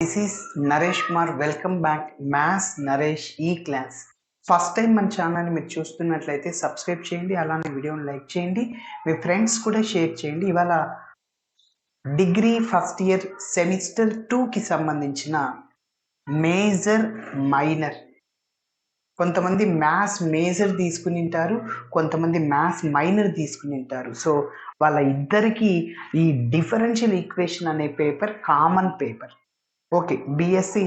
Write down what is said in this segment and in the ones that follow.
This is Naresh Kumar. Welcome back, Maths Naresh E-Class. First time మన ఛానల్ని మీరు చూస్తున్నట్లయితే సబ్స్క్రైబ్ చేయండి, అలానే వీడియోని లైక్ చేయండి, మీ ఫ్రెండ్స్ కూడా షేర్ చేయండి. ఇవాళ డిగ్రీ ఫస్ట్ ఇయర్ సెమిస్టర్ 2కి సంబంధించిన మేజర్ మైనర్, కొంతమంది మ్యాథ్స్ మేజర్ తీసుకుని ఉంటారు, కొంతమంది మ్యాథ్స్ మైనర్ తీసుకుని ఉంటారు. సో వాళ్ళ ఇద్దరికి ఈ డిఫరెన్షియల్ ఈక్వేషన్ అనే paper common paper. Okay, BSc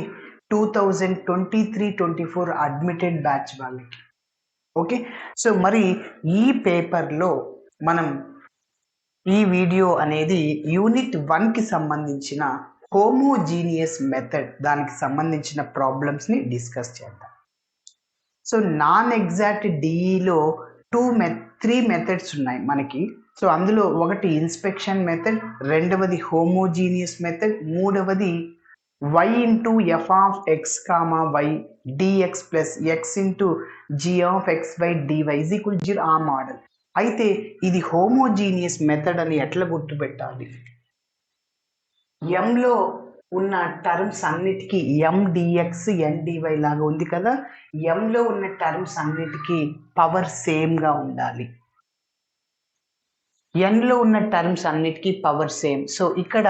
2023-24 admitted batch వాళ్ళకి. ఓకే, సో మరి ఈ పేపర్లో మనం ఈ వీడియో అనేది యూనిట్ 1కి సంబంధించిన హోమోజీనియస్ మెథడ్, దానికి సంబంధించిన ప్రాబ్లమ్స్ని డిస్కస్ చేద్దాం. సో నాన్ ఎగ్జాక్ట్ డిఈలో 3 మెథడ్స్ ఉన్నాయి మనకి. సో అందులో ఒకటి ఇన్స్పెక్షన్ మెథడ్, రెండవది హోమోజీనియస్ మెథడ్, మూడవది y into f of x comma y dx plus x into g of x by dy is equal to 0 ఆ మోడల్. అయితే ఇది హోమోజీనియస్ మెథడ్ అని ఎట్లా గుర్తుపెట్టాలి? ఎంలో ఉన్న టర్మ్స్ అన్నిటికీ m dx n dy లాగా ఉంది కదా, ఎంలో ఉన్న టర్మ్స్ అన్నిటికీ పవర్ సేమ్గా ఉండాలి. ఎన్లో ఉన్న టర్మ్స్ అన్నిటికీ పవర్ సేమ్. సో ఇక్కడ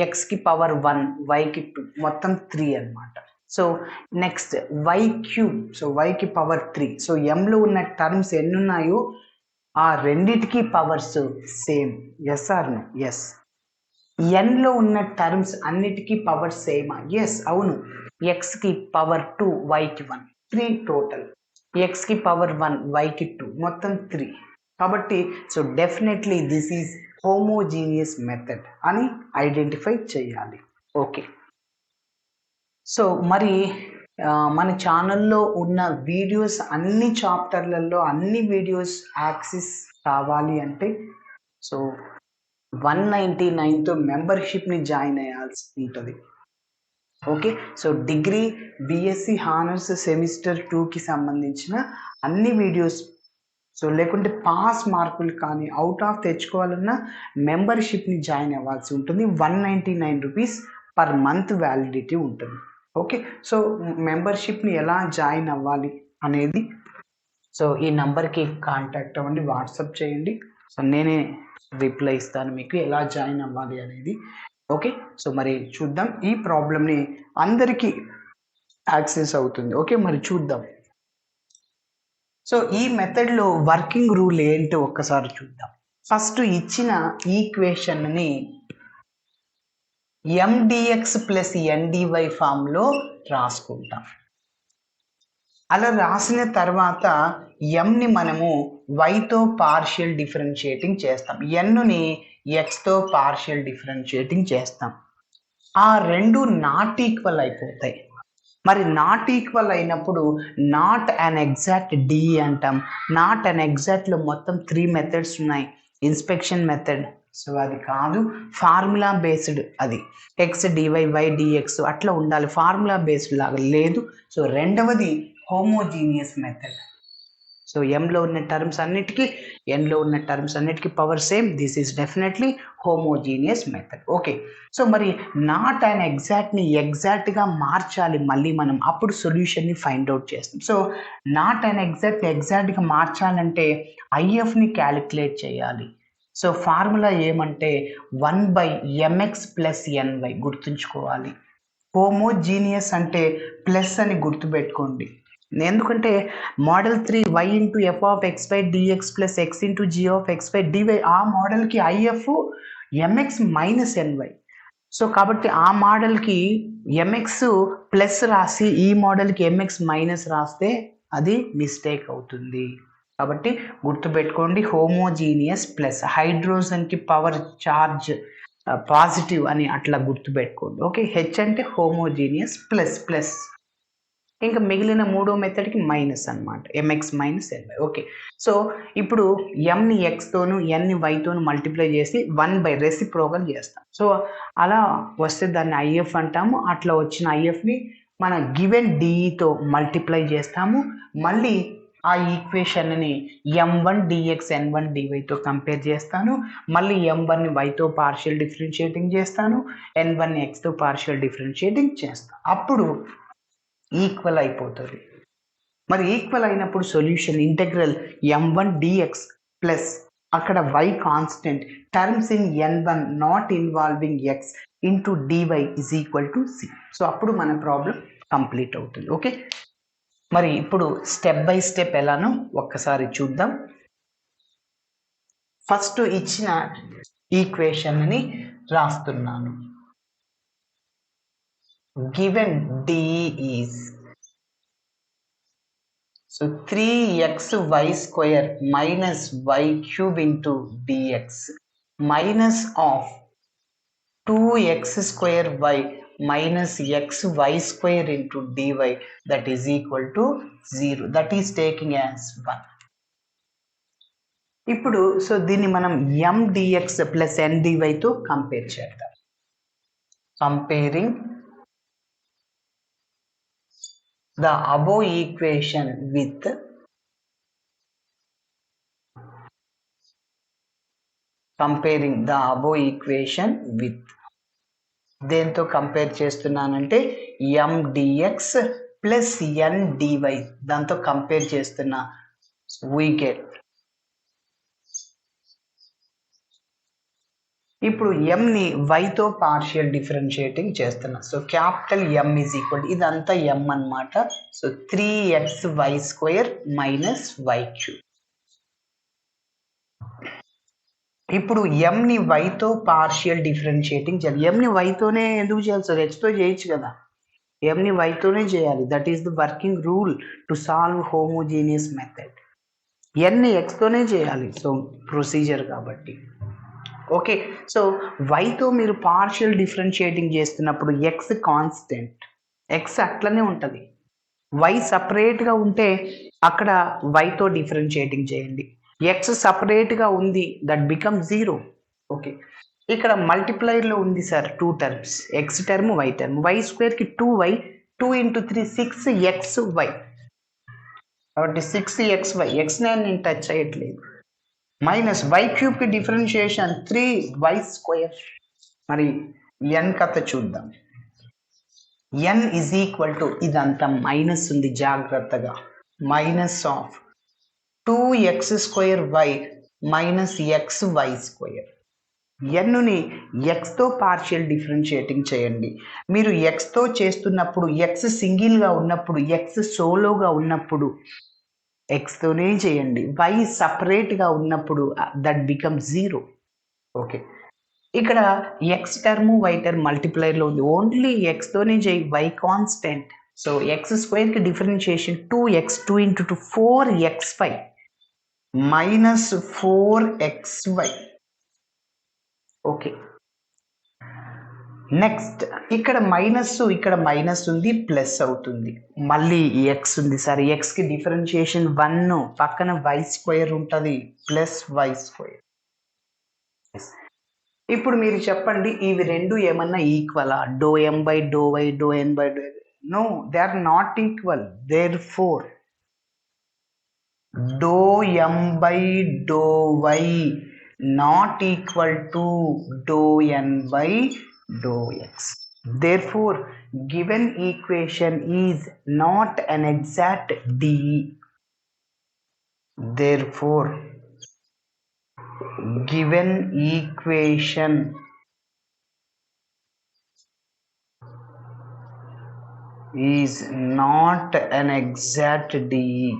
ఎక్స్కి పవర్ 1, వైకి 2, మొత్తం 3 అనమాట. So next y cube, so వైకి పవర్ 3. సో ఎంలో ఉన్న టర్మ్స్ ఎన్ని ఉన్నాయో ఆ రెండిటికి powers same. Yes or no? Yes. ఎన్లో ఉన్న టర్మ్స్ అన్నిటికీ పవర్ సేమా? ఎస్, అవును. ఎక్స్కి పవర్ 2, వైకి 1, 3 టోటల్. ఎక్స్కి పవర్ 1, వైకి 2, మొత్తం 3. కాబట్టి so definitely this is homogeneous method అని ఐడెంటిఫై చేయాలి. ఓకే, సో మరి మన ఛానల్లో ఉన్న వీడియోస్ అన్ని చాప్టర్లలో అన్ని వీడియోస్ యాక్సెస్ కావాలి అంటే సో 199తో మెంబర్షిప్ని జాయిన్ అయ్యాల్సి ఉంటుంది. Okay, so degree BSc honours semester 2కి సంబంధించిన అన్ని వీడియోస్, సో లేకుంటే పాస్ మార్కులు కానీ అవుట్ ఆఫ్ తెచ్చుకోవాలన్నా మెంబర్షిప్ని జాయిన్ అవ్వాల్సి ఉంటుంది. 199 రూపీస్ పర్ మంత్ వ్యాలిడిటీ ఉంటుంది. ఓకే, సో మెంబర్షిప్ని ఎలా జాయిన్ అవ్వాలి అనేది సో ఈ నంబర్కి కాంటాక్ట్ అవ్వండి, వాట్సాప్ చేయండి. సో నేనే రిప్లై ఇస్తాను మీకు ఎలా జాయిన్ అవ్వాలి అనేది. ఓకే, సో మరి చూద్దాం. ఈ ప్రాబ్లమ్ని అందరికీ యాక్సెస్ అవుతుంది. ఓకే, మరి చూద్దాం. సో ఈ మెథడ్లో వర్కింగ్ రూల్ ఏంటో ఒక్కసారి చూద్దాం. ఫస్ట్ ఇచ్చిన ఈక్వేషన్ని mdx ప్లస్ ndy ఫామ్లో రాసుకుంటాం. అలా రాసిన తర్వాత ఎంని మనము వైతో పార్షియల్ డిఫరెన్షియేటింగ్ చేస్తాం, ఎన్నుని ఎక్స్తో పార్షియల్ డిఫరెన్షియేటింగ్ చేస్తాం. ఆ రెండు నాట్ ఈక్వల్ అయిపోతాయి. మరి నాట్ ఈక్వల్ అయినప్పుడు నాట్ అన్ ఎగ్జాక్ట్ డి అంటాం. నాట్ అన్ ఎగ్జాక్ట్లో మొత్తం 3 మెథడ్స్ ఉన్నాయి. ఇన్స్పెక్షన్ మెథడ్, సో అది కాదు, ఫార్ములా బేస్డ్, అది ఎక్స్ డివై వై డిఎక్స్ అట్లా ఉండాలి, ఫార్ములా బేస్డ్ లాగా లేదు. సో రెండవది హోమోజీనియస్ మెథడ్. సో ఎంలో ఉన్న టర్మ్స్ అన్నిటికీ ఎన్లో ఉన్న టర్మ్స్ అన్నిటికీ power same. This is definitely homogeneous method. Okay, so మరి నాట్ అండ్ ఎగ్జాక్ట్ని ఎగ్జాక్ట్గా మార్చాలి మళ్ళీ మనం, అప్పుడు సొల్యూషన్ని ఫైండ్ అవుట్ చేస్తాం. సో నాట్ అండ్ ఎగ్జాక్ట్గా మార్చాలంటే ఐఎఫ్ని క్యాలిక్యులేట్ చేయాలి. సో ఫార్ములా ఏమంటే 1/mx ప్లస్ ny గుర్తుంచుకోవాలి. హోమోజీనియస్ అంటే ప్లస్ అని గుర్తుపెట్టుకోండి, ఎందుకంటే model 3 y into F of X by DX plus X into G of X by DY, ఆ మోడల్కి IF MX minus NY. So కాబట్టి ఆ మోడల్కి ఎంఎక్స్ ప్లస్ రాసి ఈ మోడల్కి ఎంఎక్స్ మైనస్ రాస్తే అది మిస్టేక్ అవుతుంది. కాబట్టి గుర్తుపెట్టుకోండి, హోమోజీనియస్ ప్లస్, హైడ్రోజన్కి పవర్ చార్జ్ పాజిటివ్ అని అట్లా గుర్తుపెట్టుకోండి. ఓకే, హెచ్ అంటే హోమోజీనియస్ ప్లస్ ప్లస్, ఇంకా మిగిలిన మూడో మెథడ్కి మైనస్ అనమాట, M X minus N Y. Okay, so ఇప్పుడు ఎంని ఎక్స్తోను ఎన్ని వైతోను మల్టిప్లై చేసి 1/, రెసిప్రోకల్ చేస్తాం. సో అలా వస్తే దాన్ని ఐఎఫ్ అంటాము. అట్లా వచ్చిన ఐఎఫ్ని మన గివెన్ డిఈతో మల్టిప్లై చేస్తాము. మళ్ళీ ఆ ఈక్వేషన్ని m1 dx n1 dyతో కంపేర్ చేస్తాను. మళ్ళీ m1ని yతో పార్షియల్ డిఫరెన్షియేటింగ్ చేస్తాను, n1ని xతో పార్షియల్ డిఫరెన్షియేటింగ్ చేస్తాను. అప్పుడు ఈక్వల్ అయిపోతుంది. మరి ఈక్వల్ అయినప్పుడు solution integral m1 dx plus అక్కడ y constant terms in n1 not involving x into dy is equal to c. So అప్పుడు మన ప్రాబ్లం కంప్లీట్ అవుతుంది. ఓకే, మరి ఇప్పుడు స్టెప్ బై స్టెప్ ఎలానో ఒక్కసారి చూద్దాం. ఫస్ట్ ఇచ్చిన ఈక్వేషన్ని రాస్తున్నాను. Given d is so 3xy square minus y cube into dx minus of 2x square y minus xy square into dy that is equal to 0. That is taking as 1. ఇప్పుడు so దీన్ని మనం m dx plus n dy తో compare చేద్దాం. Comparing the above equation with దేంతో compare చేస్తున్నానంటే m dx plus n dy దాంతో compare చేస్తున్నా. we get ఇప్పుడు m ని y తో పార్షియల్ డిఫరెన్షియేటింగ్ చేస్తున్నా. So capital m is equal, ఇదంతా m అన్నమాట. So 3xy square minus y cube. ఇప్పుడు m ని y తో పార్షియల్ డిఫరెన్షియేటింగ్ చేయాలి. m ని y తోనే ఎందుకు చేయాలి సార్? x తో చేయొచ్చు కదా. m ని y తోనే చేయాలి. That is the working rule to solve homogeneous method. n ని x తోనే చేయాలి. సో ప్రొసీజర్ కాబట్టి. ఓకే, సో వైతో మీరు పార్షియల్ డిఫరెన్షియేటింగ్ చేస్తున్నప్పుడు ఎక్స్ కాన్స్టెంట్, ఎక్స్ అట్లనే ఉంటుంది. వై సపరేట్గా ఉంటే అక్కడ వైతో డిఫరెన్షియేటింగ్ చేయండి. ఎక్స్ సపరేట్గా ఉంది, దట్ బికమ్ 0. ఓకే, ఇక్కడ మల్టిప్లైర్లో ఉంది sir 2 terms, x term y term. Y స్క్వేర్కి 2y, 2 into 3 6xy. కాబట్టి 6xy, ఎక్స్ నేను టచ్ చేయట్లేదు. మైనస్ వై క్యూబ్కి డిఫరెన్షియేషన్ 3y స్క్వేర్. మరి ఎన్ కథ చూద్దాం. ఎన్ ఈజ్ ఈక్వల్ టు, ఇదంతా మైనస్ ఉంది జాగ్రత్తగా, minus of 2x square y minus xy square. ఎన్నుని ఎక్స్తో పార్షియల్ డిఫరెన్షియేటింగ్ చేయండి. మీరు ఎక్స్తో చేస్తున్నప్పుడు, ఎక్స్ సింగిల్గా ఉన్నప్పుడు, ఎక్స్ సోలోగా ఉన్నప్పుడు ఎక్స్తోనే చేయండి. వై సపరేట్గా ఉన్నప్పుడు దట్ బికమ్ 0. ఓకే, ఇక్కడ ఎక్స్ టర్మ్ వై టర్మ్ మల్టిప్లైర్లో ఉంది, ఓన్లీ ఎక్స్తోనే చేయి. Y constant. సో ఎక్స్ స్క్వేర్కి differentiation 2x, 2 into 2 4xy minus 4xy. Okay, next ఇక్కడ మైనస్ ఉంది, ప్లస్ అవుతుంది. మళ్ళీ ఎక్స్ ఉంది సార్, ఎక్స్కి డిఫరెన్షియేషన్ 1, పక్కన వై స్క్వేర్ ఉంటుంది, ప్లస్ వై స్క్వేర్. ఇప్పుడు మీరు చెప్పండి, ఇవి రెండు ఏమన్నా ఈక్వలా? Do M by do Y, do N by do. No, they are not equal. Therefore డో M by do y not equal to డో N by dou x. Therefore, given equation is not an exact DE. Therefore, given equation is not an exact DE.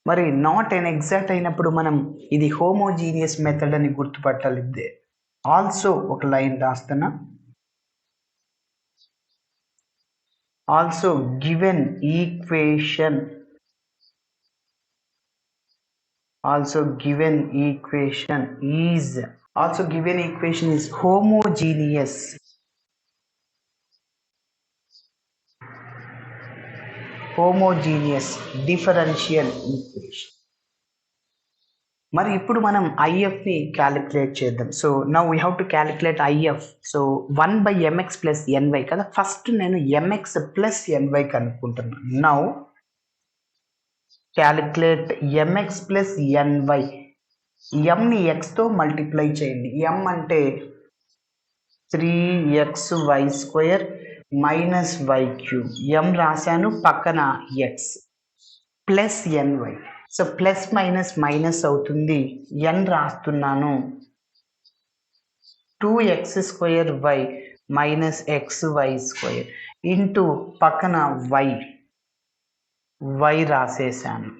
మరి not and exact అయినప్పుడు మనం ఇది homogeneous method అని గుర్తుపట్టాలి. Also ఒక line రాస్తున్నా. Also given equation is homogeneous differential equation. మరి ఇప్పుడు మనం ఐఎఫ్ని క్యాలిక్యులేట్ చేద్దాం. So now we have to calculate IF. So 1/mx plus NY కదా, ఫస్ట్ నేను ఎంఎక్స్ ప్లస్ ఎన్వై కనుక్కుంటున్నాను. Now calculate M X plus N Y. ఎంని ఎక్స్తో మల్టిప్లై చేయండి. ఎం అంటే 3xy² మైనస్ y³ ఎం రాశాను, పక్కన x plus N Y. So plus minus minus అవుతుంది, ఎన్ రాస్తున్నాను, 2x² మైనస్ xy² ఇంటూ పక్కన y రాసేసాను.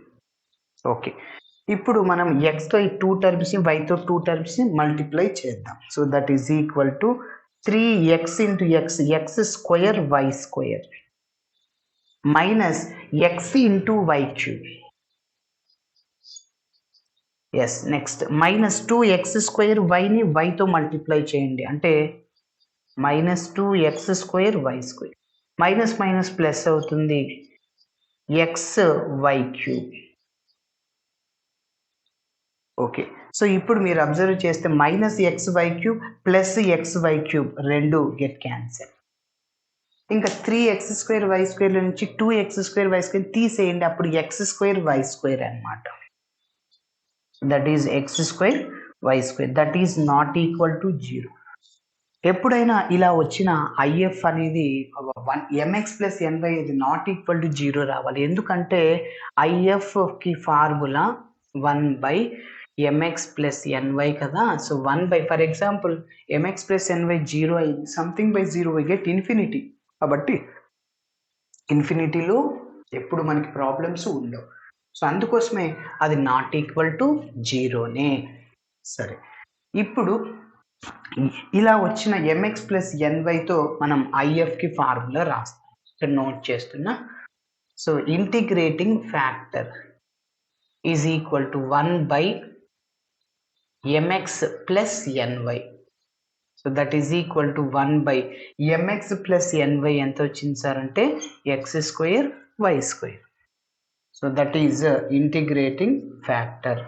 ఓకే, ఇప్పుడు మనం ఎక్స్తో ఈ 2 టర్మ్స్ని, వైతో 2 టర్మ్స్ని మల్టిప్లై చేద్దాం. So that is equal to 3x into x² y² minus x into y³. Yes, next minus 2x² వైని వైతో మల్టిప్లై చేయండి, అంటే minus 2x² y². Minus minus plus అవుతుంది, xy³. ఓకే, సో ఇప్పుడు మీరు అబ్జర్వ్ చేస్తే మైనస్ xy³ ప్లస్ xy³ రెండు get cancel. ఇంకా 3x² y² నుంచి 2x² y² తీసేయండి, అప్పుడు x² అనమాట. That is x² y². That is not equal to 0. ఎప్పుడైనా ఇలా వచ్చిన ఐఎఫ్ అనేది ఎంఎక్స్ ప్లస్ ఎన్వై ఇది నాట్ ఈక్వల్ టు 0 రావాలి. ఎందుకంటే ఐఎఫ్కి ఫార్ములా 1/mx ప్లస్ ఎన్వై కదా. So 1 for example mx plus Ny 0 అయింది, something by 0 we get infinity. కాబట్టి ఇన్ఫినిటీలో ఎప్పుడు మనకి ప్రాబ్లమ్స్ ఉండవు. సో అందుకోసమే అది నాట్ ఈక్వల్ టు 0నే. సరే, ఇప్పుడు ఇలా వచ్చిన ఎంఎక్స్ ప్లస్ ఎన్వైతో మనం ఐఎఫ్కి ఫార్ములా రాస్తాం. ఇక్కడ నోట్ చేస్తున్నా. So integrating factor is equal to 1/mx plus N Y. So that is equal to 1/mx plus NY ఎంత వచ్చింది సార్ అంటే x² y². So that is integrating factor.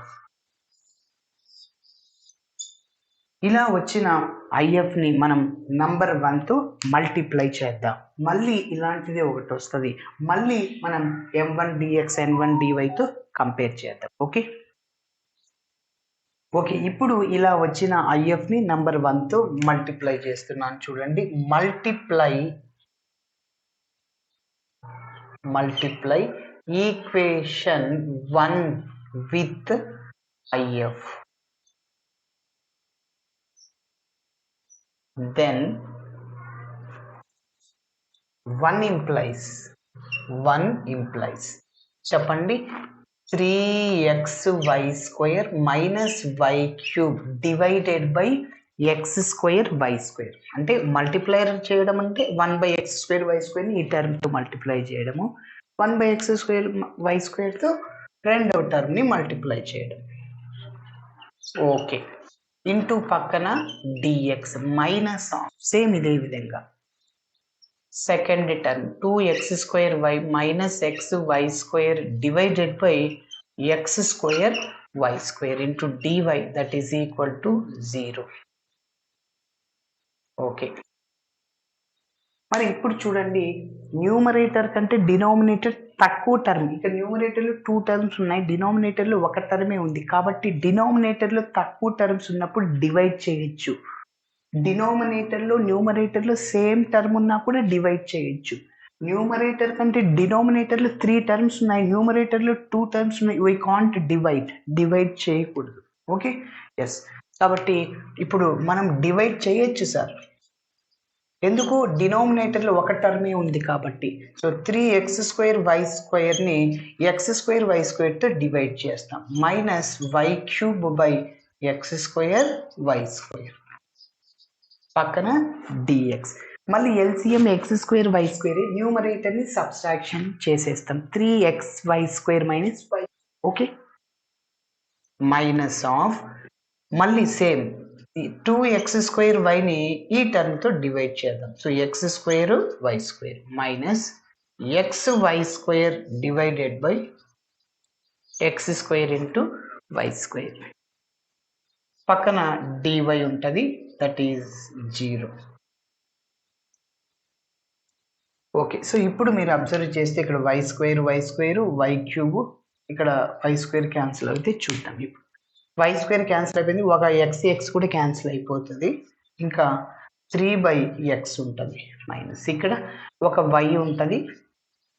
ఇలా వచ్చిన ఐఎఫ్ని మనం నంబర్ 1తో మల్టిప్లై చేద్దాం. మళ్ళీ ఇలాంటిదే ఒకటి వస్తుంది, మళ్ళీ మనం m1 dx n1 dyతో కంపేర్ చేద్దాం. ఓకే ఓకే, ఇప్పుడు ఇలా వచ్చిన ఐఎఫ్ని నంబర్ 1తో మల్టిప్లై చేస్తున్నాను. చూడండి, multiply equation 1 with if. then 1 implies చెప్పండి, 3xy² minus y³ divided by x² y². అంటే మల్టిప్లైర్ చేయడం అంటే 1/x² y²ని ఈ టర్మ్తో మల్టిప్లై చేయడము, 1/x² y²తో రెండవ టర్మ్ని మల్టిప్లై చేయడం. ఓకే, ఇంటూ పక్కన dx మైనస్ ఆఫ్ సేమ్ ఇదే విధంగా second term 2x² minus xy² divided by x² y² into dy that is equal to 0. Okay, మరి ఇప్పుడు చూడండి, న్యూమరేటర్ కంటే డినామినేటర్ తక్కువ టర్మ్. ఇక న్యూమరేటర్లో 2 టర్మ్స్ ఉన్నాయి, డినామినేటర్లో ఒక టర్మే ఉంది. కాబట్టి డినామినేటర్లో తక్కువ టర్మ్స్ ఉన్నప్పుడు డివైడ్ చేయొచ్చు. డినామినేటర్లో న్యూమరేటర్లో సేమ్ టర్మ్ ఉన్నా కూడా డివైడ్ చేయొచ్చు. న్యూమరేటర్ కంటే డినామినేటర్లో 3 టర్మ్స్ ఉన్నాయి, న్యూమరేటర్లో 2 టర్మ్స్ ఉన్నాయి. వీ కాంట్ డివైడ్ చేయకూడదు. Okay, yes. కాబట్టి ఇప్పుడు మనం డివైడ్ చేయొచ్చు సార్, ఎందుకు, డినామినేటర్లో ఒక టర్మే ఉంది కాబట్టి. సో 3x² y²ని x² y²తో డివైడ్ చేస్తాం, minus y³ by x² y², పక్కన dx. మళ్ళీ ఎల్సిఎం x² y² న్యూమరేటర్ని సబ్స్ట్రాక్షన్ చేసేస్తాం, 3xy² minus y. Okay, minus of మళ్ళీ సేమ్ 2x² వైని ఈ టర్మ్తో డివైడ్ చేద్దాం. So x² y² minus xy² divided by x² into y square పక్కన dy ఉంటుంది, దట్ ఈజ్ 0. ఓకే, సో ఇప్పుడు మీరు అబ్జర్వ్ చేస్తే ఇక్కడ వై స్క్వేర్ వై క్యూబ్, ఇక్కడ వై స్క్వేర్ క్యాన్సిల్ అయితే చూద్దాం. ఇప్పుడు వై స్క్వేర్ క్యాన్సిల్ అయిపోయింది, ఒక ఎక్స్ కూడా క్యాన్సిల్ అయిపోతుంది, ఇంకా 3/x ఉంటుంది మైనస్, ఇక్కడ ఒక y ఉంటుంది,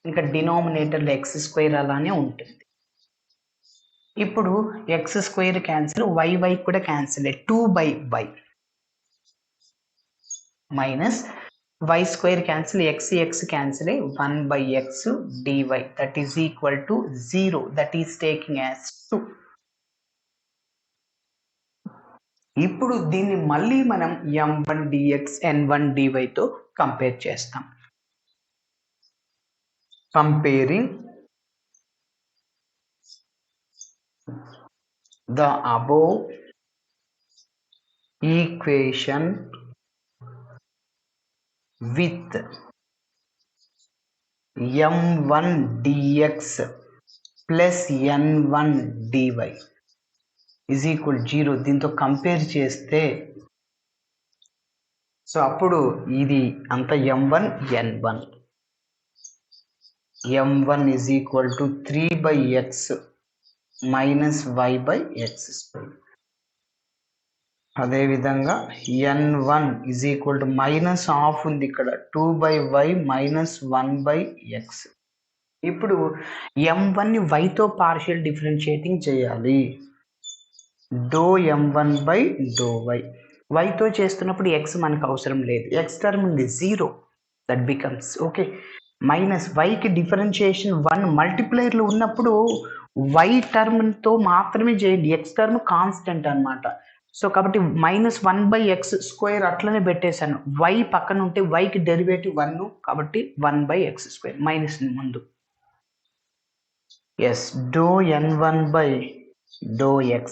ఇంకా డినామినేటర్లో ఎక్స్ స్క్వేర్ అలానే ఉంటుంది. ఇప్పుడు ఎక్స్ స్క్వేర్ క్యాన్సిల్, వై కూడా cancel, 2/y minus y square cancel, X cancel, 1/x dy, that is equal to 0, that is taking as 2. ఇప్పుడు దీన్ని మళ్ళీ మనం m1 dx n1 dy తో కంపేర్ చేస్తాం. Comparing the above equation with m1 dx plus n1 dy is equal 0. దీంతో compare చేస్తే so అప్పుడు ఇది అంత m1 n1 is equal to 3/x minus y/x square. అదేవిధంగా n1 is equal to minus half ఉంది ఇక్కడ, 2/y minus 1/x. ఇప్పుడు m1ని వైతో పార్షియల్ డిఫరెన్షియేటింగ్ చేయాలి, డో m1/y. వైతో చేస్తున్నప్పుడు x మనకు అవసరం లేదు, x టర్మ్ ఉంది 0, దట్ బికమ్స్ ఓకే మైనస్ వైకి డిఫరెన్షియేషన్ 1 మల్టిప్లైర్లో ఉన్నప్పుడు y టర్మ్తో మాత్రమే చేయండి, x టర్మ్ కాన్స్టెంట్ అన్నమాట. సో కాబట్టి మైనస్ 1/x స్క్వేర్ అట్లనే పెట్టేశాను, y పక్కన ఉంటే yకి డెరివేటివ్ 1, కాబట్టి 1/x స్క్వేర్ మైనస్ ముందు. ఎస్, డో n1/x,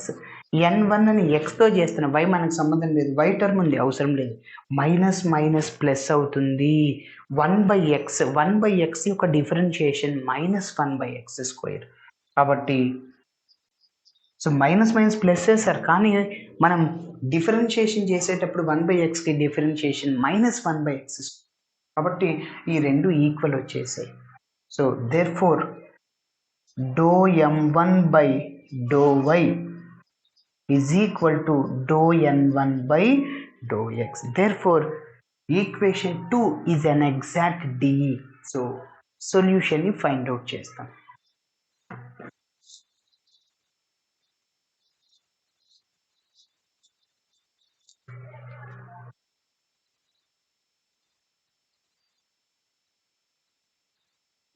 n1 అని xతో చేస్తున్నా, y మనకు సంబంధం లేదు, y టర్మ్ ఉంది అవసరం లేదు, మైనస్ మైనస్ ప్లస్ అవుతుంది, 1/x యొక్క డిఫరెన్షియేషన్ మైనస్ 1/x స్క్వేర్. కాబట్టి సో మైనస్ ప్లస్ చేశారు, కానీ మనం డిఫరెన్షియేషన్ చేసేటప్పుడు 1/xకి డిఫరెన్షియేషన్ మైనస్ 1/x, కాబట్టి ఈ రెండు ఈక్వల్ వచ్చేసాయి. So therefore do m1/y is equal to do n1/x. Therefore equation 2 is an exact DE. So సొల్యూషన్ని ఫైండ్ అవుట్ చేస్తాం.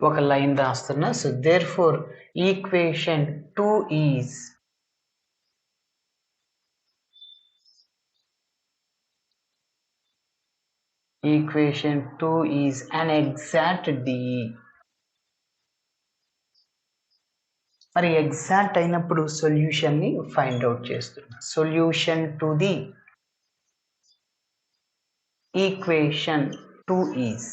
ఒక లైన్ రాస్తున్నా. So therefore equation 2 is an exact DE. మరి exact అయినప్పుడు సొల్యూషన్ని find out చేస్తున్నా. Solution to the equation 2 is,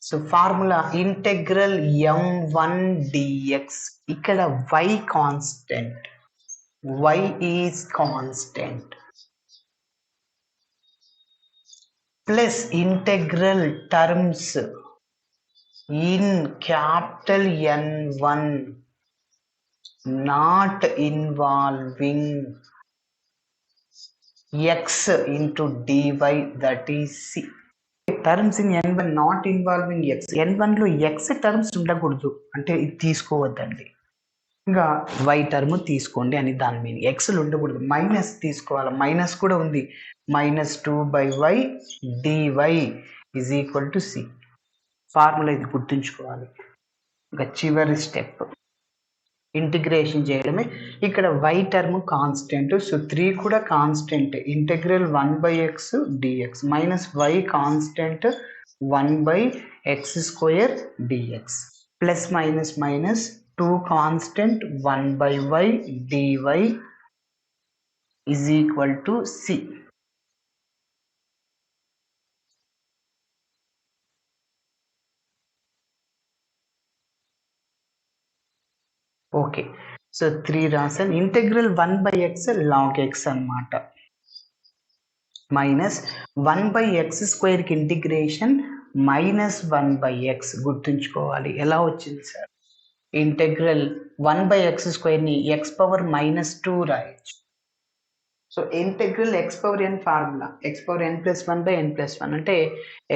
so formula integral m1 dx, ఇక్కడ y constant, y is constant, plus integral terms in capital N1 not involving x into dy, that is c. Terms in N1 not involving x, N1లో x terms ఉండకూడదు అంటే ఇది తీసుకోవద్దండి, ఇంకా y term తీసుకోండి అని దాని meaning. ఎక్స్లు ఉండకూడదు, minus తీసుకోవాలి, minus కూడా ఉంది, minus 2/y dy is equal to c. Formula ఇది గుర్తుంచుకోవాలి. ఇంకా చివరి స్టెప్ ఇంటిగ్రేషన్ చేయడమే. ఇక్కడ y టర్మ్ కాన్స్టెంట్, సో 3 కూడా constant, integral 1/x dx minus y constant 1/x square dx plus minus 2 constant 1/y dy is equal to c. Okay, so 3 రాసాను. Integral 1/x log x అన్నమాట. Minus 1/x² integration -1/x గుర్తుంచుకోవాలి. ఎలా వచ్చింది sir? Integral 1/x² x⁻−2 రాయొచ్చు. So integral x⁻n formula xn+1/n+1 అంటే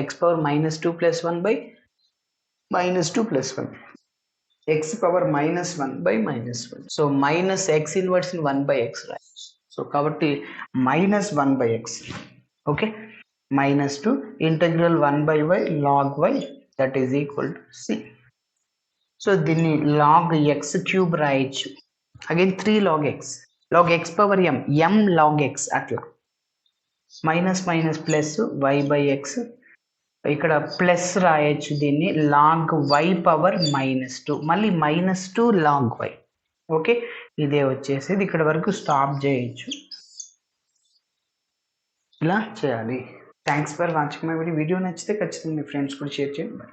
x⁻−2 + 1/−2 + 1 x⁻−1/−1. So minus x inverse 1/x రాయొచ్చు. So కాబట్టి -1/x. Okay, -2 integral 1/y log y that is equal to c. So దీన్ని log x³ రాయొచ్చు. Again 3 log x log x⁻m m log x అట్లా minus plus y/x ఇక్కడ plus రాయొచ్చు. దీన్ని log y⁻−2 మళ్ళీ -2 log y. Okay, ఇదే వచ్చేసేది. ఇక్కడ వరకు స్టాప్ చేయొచ్చు. ఇలా చేయాలి. Thanks for watching my video. Video నచ్చితే ఖచ్చితంగా మీ ఫ్రెండ్స్ కూడా షేర్ చేయండి.